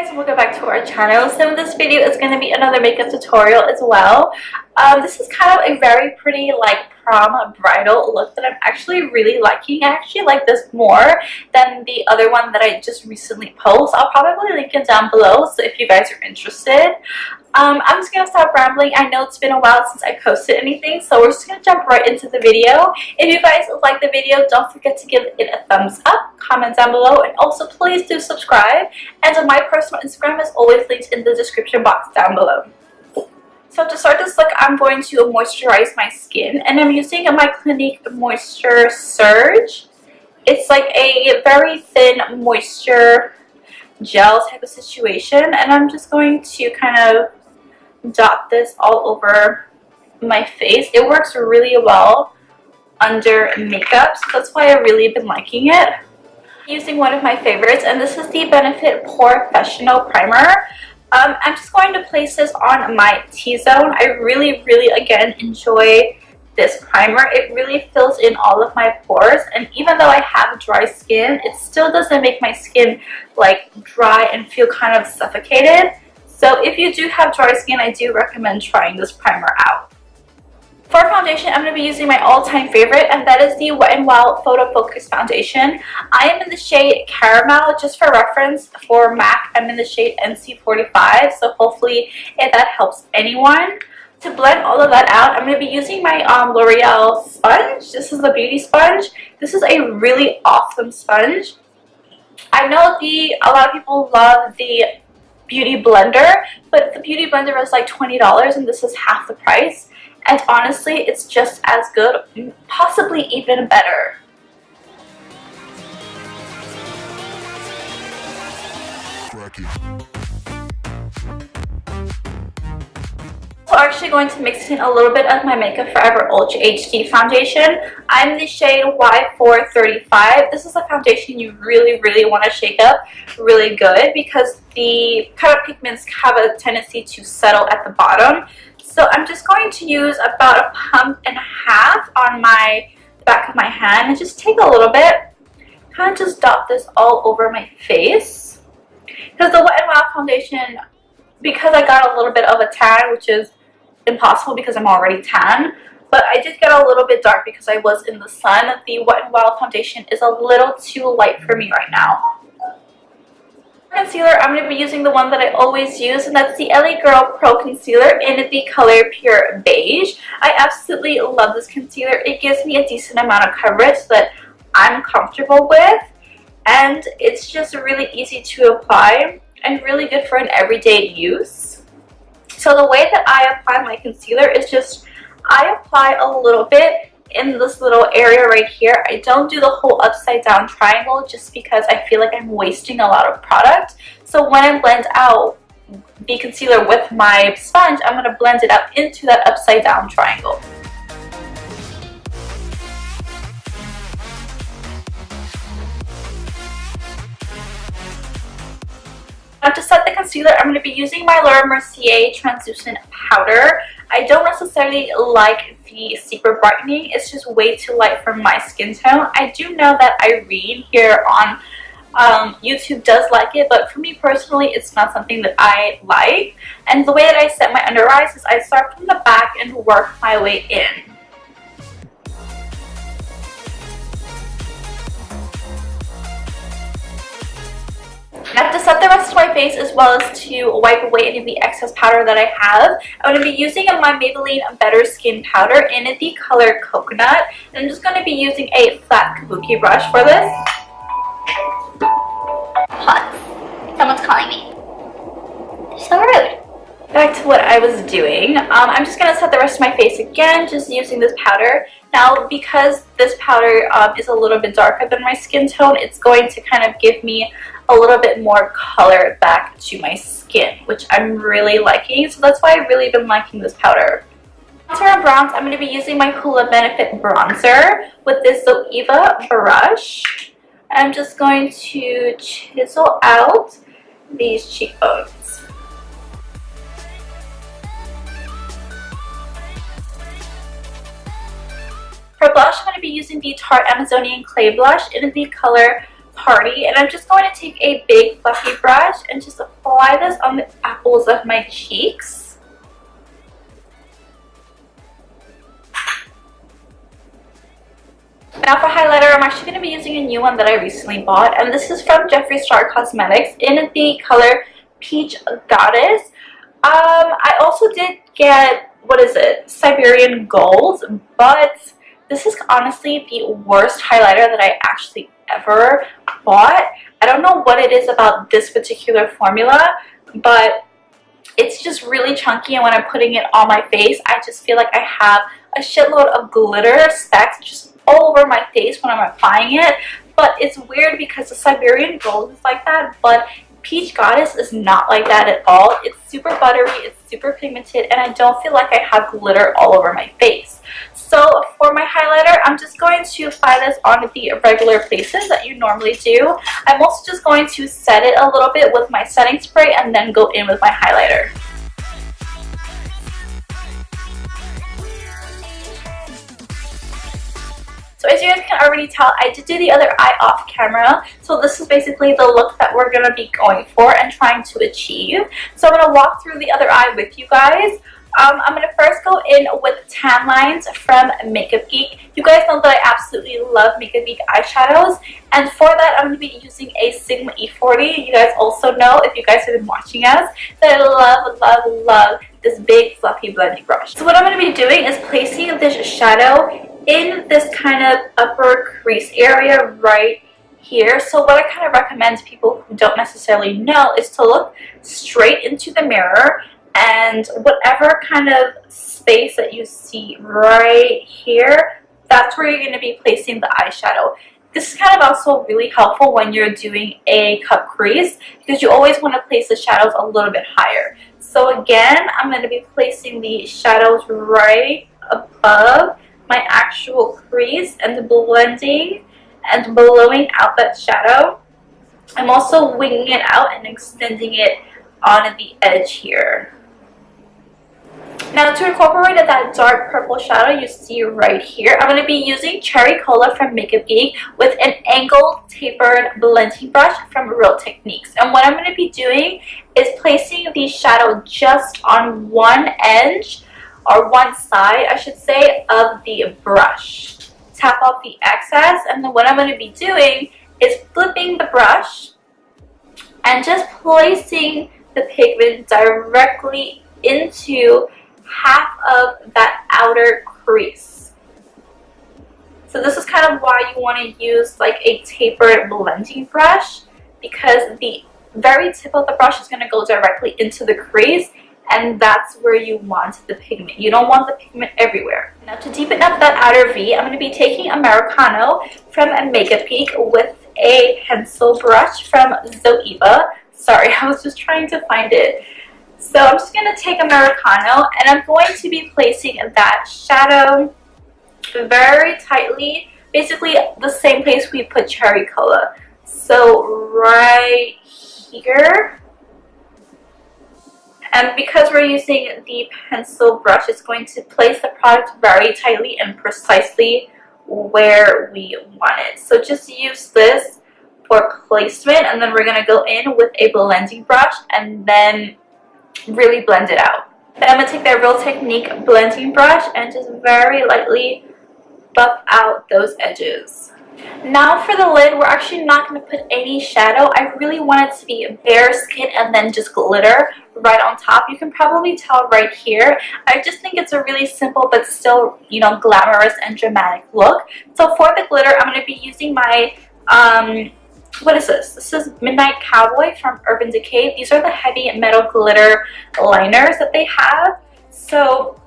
Guys, welcome back to our channel. So this video is going to be another makeup tutorial as well. This is kind of a very pretty like prom bridal look that I'm actually really liking. I actually like this more than the other one that I just recently posted. I'll probably link it down below, so if you guys are interested. I'm just going to stop rambling. I know it's been a while since I posted anything, so we're just going to jump right into the video. If you guys like the video, don't forget to give it a thumbs up, comment down below, and also please do subscribe. And my personal Instagram is always linked in the description box down below. So to start this look, I'm going to moisturize my skin, and I'm using my Clinique Moisture Surge. It's like a very thin moisture gel type of situation, and I'm just going to kind of dot this all over my face. It works really well under makeup, so that's why I've really been liking it. I'm using one of my favorites, and this is the Benefit Porefessional primer. I'm just going to place this on my T-zone. I really again enjoy this primer. It really fills in all of my pores, and even though I have dry skin, it still doesn't make my skin like dry and feel kind of suffocated. So if you do have dry skin, I do recommend trying this primer out. For foundation, I'm going to be using my all-time favorite, and that is the Wet n Wild Photo Focus Foundation. I am in the shade Caramel. Just for reference, for MAC, I'm in the shade NC45, so hopefully if that helps anyone. To blend all of that out, I'm going to be using my L'Oreal sponge. This is the beauty sponge. This is a really awesome sponge. I know a lot of people love the beauty blender, but the beauty blender is like $20 and this is half the price. And honestly, it's just as good, possibly even better. So I'm actually going to mix in a little bit of my Makeup Forever Ultra HD foundation. I'm in the shade Y435. This is a foundation you really want to shake up really good because the color pigments have a tendency to settle at the bottom. So I'm just going to use about a pump and a half on my back of my hand and just take a little bit, kind of just dot this all over my face. Because the Wet n Wild foundation, because I got a little bit of a tan, which is impossible because I'm already tan, but I did get a little bit dark because I was in the sun. The Wet n Wild foundation is a little too light for me right now. Concealer, I'm going to be using the one that I always use, and that's the LA Girl Pro Concealer in the color Pure Beige. I absolutely love this concealer. It gives me a decent amount of coverage that I'm comfortable with, and it's just really easy to apply and really good for an everyday use. So the way that I apply my concealer is just I apply a little bit in this little area right here. I don't do the whole upside down triangle just because I feel like I'm wasting a lot of product. So when I blend out the concealer with my sponge, I'm going to blend it out into that upside down triangle. Now to set the concealer, I'm going to be using my Mercia translucent powder. I don't necessarily like the Secret Brightening. It's just way too light for my skin tone. I do know that Irene here on YouTube does like it, but for me personally, it's not something that I like. And the way that I set my under eyes is I start from the back and work my way in. Now to set the rest of my face as well as to wipe away any of the excess powder that I have, I'm going to be using my Maybelline Better Skin Powder in the color Coconut. And I'm just going to be using a flat kabuki brush for this. Pause. Someone's calling me. They're so rude. Back to what I was doing. I'm just going to set the rest of my face again, just using this powder. Now, because this powder is a little bit darker than my skin tone, it's going to kind of give me a little bit more color back to my skin, which I'm really liking. So that's why I've really been liking this powder. Contour and bronze, I'm going to be using my Hulla Benefit Bronzer with this Zoeva brush. I'm just going to chisel out these cheekbones. For blush, I'm going to be using the Tarte Amazonian Clay Blush in the color party, and I'm just going to take a big fluffy brush and just apply this on the apples of my cheeks. Now for highlighter, I'm actually going to be using a new one that I recently bought, and this is from Jeffree Star Cosmetics in the color Peach Goddess. I also did get, what is it, Siberian Gold, but this is honestly the worst highlighter that I actually ever bought. I don't know what it is about this particular formula, but it's just really chunky, and when I'm putting it on my face, I just feel like I have a shitload of glitter specks just all over my face when I'm applying it. But it's weird because the Siberian Gold is like that, but Peach Goddess is not like that at all. It's super buttery, it's super pigmented, and I don't feel like I have glitter all over my face. So for my highlighter, I'm just going to apply this on the regular places that you normally do. I'm also just going to set it a little bit with my setting spray and then go in with my highlighter. So as you guys can already tell, I did do the other eye off camera. So this is basically the look that we're going to be going for and trying to achieve. So I'm going to walk through the other eye with you guys. I'm going to first go in with tan lines from Makeup Geek. You guys know that I absolutely love Makeup Geek eyeshadows. And for that, I'm going to be using a Sigma E40. You guys also know, if you guys have been watching us, that I love this big fluffy blending brush. So what I'm going to be doing is placing this shadow in this kind of upper crease area right here. So what I kind of recommend to people who don't necessarily know is to look straight into the mirror, and whatever kind of space that you see right here, that's where you're going to be placing the eyeshadow. This is kind of also really helpful when you're doing a cut crease, because you always want to place the shadows a little bit higher. So again, I'm going to be placing the shadows right above my actual crease and blending and blowing out that shadow. I'm also winging it out and extending it on the edge here. Now to incorporate that dark purple shadow you see right here, I'm going to be using Cherry Cola from Makeup Geek with an angled tapered blending brush from Real Techniques. And what I'm going to be doing is placing the shadow just on one edge, or one side I should say, of the brush. Tap off the excess, and then what I'm going to be doing is flipping the brush and just placing the pigment directly into half of that outer crease. So this is kind of why you want to use like a tapered blending brush, because the very tip of the brush is going to go directly into the crease, and that's where you want the pigment. You don't want the pigment everywhere. Now to deepen up that outer V, I'm going to be taking Americano from Makeup Geek with a pencil brush from Zoeva. Sorry, I was just trying to find it. So I'm just going to take Americano, and I'm going to be placing that shadow very tightly, basically the same place we put Cherry Cola. So right here. And because we're using the pencil brush, it's going to place the product very tightly and precisely where we want it. So just use this for placement, and then we're going to go in with a blending brush and then really blend it out. Then I'm going to take that Real Technique blending brush and just very lightly buff out those edges. Now for the lid, we're actually not going to put any shadow. I really want it to be bare skin and then just glitter right on top. You can probably tell right here. I just think it's a really simple but still, you know, glamorous and dramatic look. So for the glitter, I'm going to be using my what is this? This is Midnight Cowboy from Urban Decay. These are the heavy metal glitter liners that they have. So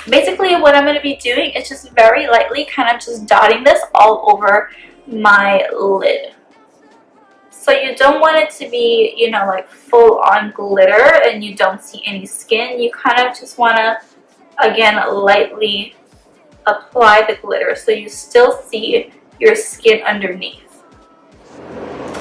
basically what I'm going to be doing is just very lightly kind of just dotting this all over my lid. So you don't want it to be, you know, like full on glitter and you don't see any skin. You kind of just want to, again, lightly apply the glitter so you still see your skin underneath.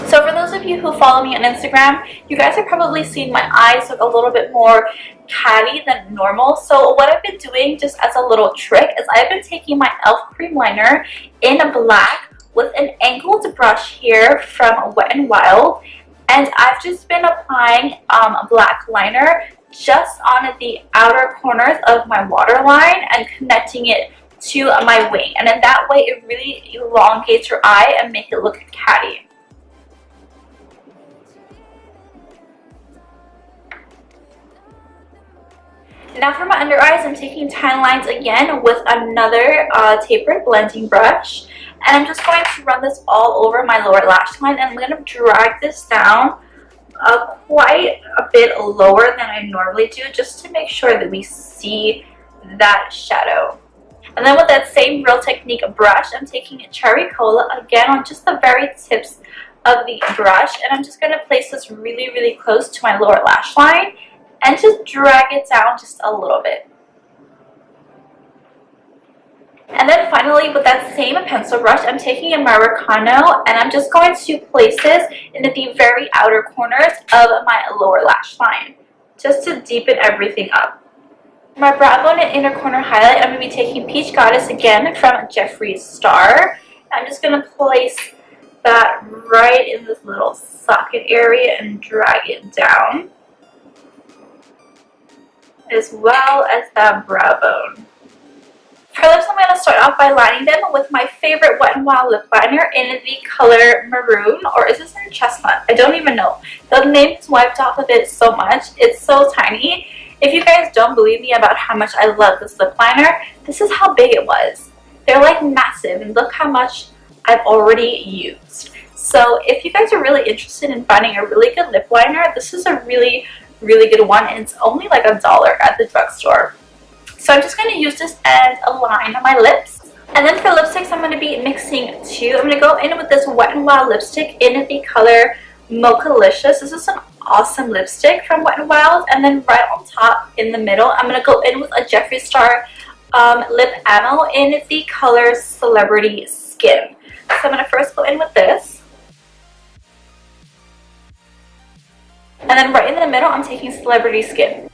So for those of you who follow me on Instagram, you guys have probably seen my eyes look a little bit more catty than normal. So what I've been doing, just as a little trick, is I've been taking my e.l.f. cream liner in black with an angled brush here from Wet n Wild, and I've just been applying a black liner just on the outer corners of my waterline and connecting it to my wing, and in that way it really elongates your eye and make it look catty. Now for my under eyes, I'm taking tan lines again with another tapered blending brush, and I'm just going to run this all over my lower lash line, and I'm going to drag this down quite a bit lower than I normally do, just to make sure that we see that shadow. And then with that same Real Technique brush, I'm taking a Cherry Cola again on just the very tips of the brush, and I'm just going to place this really close to my lower lash line and just drag it down just a little bit. And then finally, with that same pencil brush, I'm taking a Americano, and I'm just going to place this into the very outer corners of my lower lash line, just to deepen everything up. My brow bone and inner corner highlight, I'm going to be taking Peach Goddess again from Jeffree's Star. I'm just going to place that right in this little socket area and drag it down, as well as that brow bone. For lips, I'm going to start off by lining them with my favorite Wet n Wild lip liner in the color Maroon, or is this in Chestnut? I don't even know. The name is wiped off of it so much. It's so tiny. If you guys don't believe me about how much I love this lip liner, this is how big it was. They're like massive, and look how much I've already used. So if you guys are really interested in finding a really good lip liner, this is a really good one, and it's only like $1 at the drugstore. So I'm just going to use this and align my lips. And then for lipsticks, I'm going to be mixing two. I'm going to go in with this Wet n Wild lipstick in the color Mocha Licious. This is an awesome lipstick from Wet n Wild. And then right on top in the middle, I'm going to go in with a Jeffree Star lip ammo in the color Celebrity Skin. So I'm going to first go in with this. And then right in the middle, I'm taking Celebrity Skin.